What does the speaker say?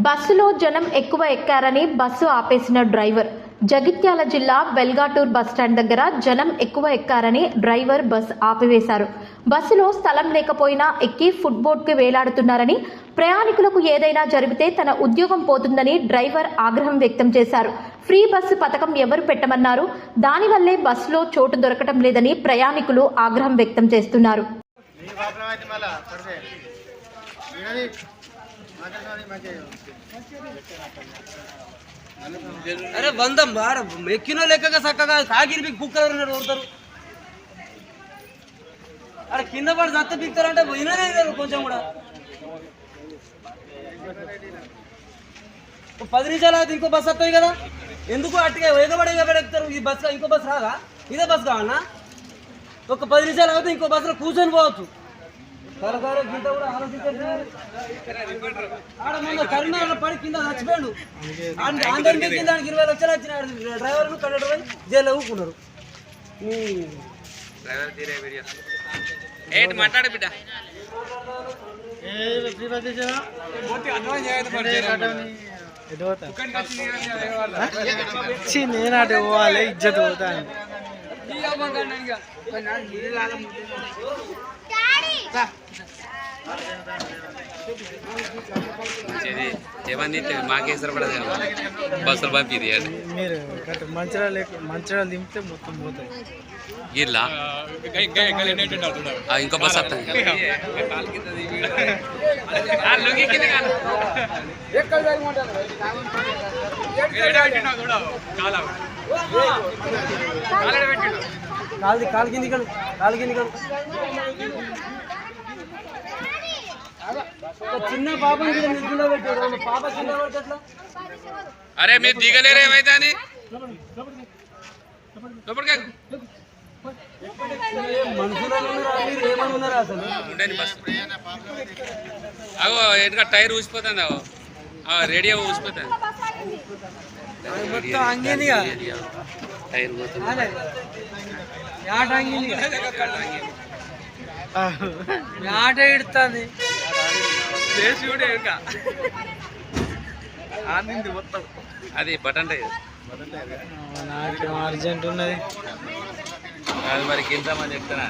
బస్సులో జనం ఎక్కువ ఎక్కారని బస్సు ఆపేసిన డ్రైవర్. జగిత్యాల జిల్లా వెల్గాటూర్ బస్టాండ్ దగ్గర జనం ఎక్కువ ఎక్కారని డ్రైవర్ బస్ ఆపివేశారు. బస్సులో స్థలం లేకపోయినా ఎక్కి ఫుట్బోర్డ్కి వేలాడుతున్నారని, ప్రయాణికులకు ఏదైనా జరిగితే తన ఉద్యోగం పోతుందని డ్రైవర్ ఆగ్రహం వ్యక్తం చేశారు. ఫ్రీ బస్సు పథకం ఎవరు పెట్టమన్నారు? దానివల్లే బస్సులో చోటు దొరకటం లేదని ప్రయాణికులు ఆగ్రహం వ్యక్తం చేస్తున్నారు. అరే వందం ఎక్కినో లెక్కగా చక్కగా సాగిరి కుక్కలు కొడతారు. అరే కింద పడి సత్త పిక్తారంటే విననే కొంచెం కూడా. 10 నిమిషాలు అయితే ఇంకో బస్సు వస్తాయి కదా, ఎందుకు అట్టుగా ఎగబడి ఎక్కుతారు? ఈ బస్సు ఇంకో బస్సు రాదా? ఇదే బస్సు కావన్నా? ఒక 10 నిమిషాలు అయితే ఇంకో బస్సులో కూర్చొని పోవచ్చు. కరకారు గీత కూడా ఆలోచించారు. ఆడ మొన్న కరీంనగర్ పడి కింద చచ్చిపోయాడు. అందరికీ కింద 20 లక్షలు వచ్చినాడు. డ్రైవర్లు కండక్టర్ జైల్లో ఊరుకున్నారు. మాట్లాడే బిడ్డ నేనాటి పోవాలి, ఇజ్జత్ పోతాను. ఏమని మాకేసరి పడదు బస్సులు పంపిది. మీరు మంచిరాలు దింపితే మొత్తం పోతాయి. ఇలా ఇంకో బస్ వస్తాయి. కాలు కింది చిన్న పాపం పెట్టారు. పాప కింద పడితే ఎట్లా? అరే మీరు దిగలేరు ఏమైతే అని మనుషులు ఏమనున్నారా అసలు? అగో ఎందుక టైర్ ఊసిపోతుంది, అగో రేడియో ఊసిపోతుంది. మొత్తం అంగింది టైర్ పోతుంది. ఆట ఇడుతుంది మొత్తం. అది బటన్ టైర్. అర్జెంట్ ఉన్నది అది మరి కింద చెప్తానా?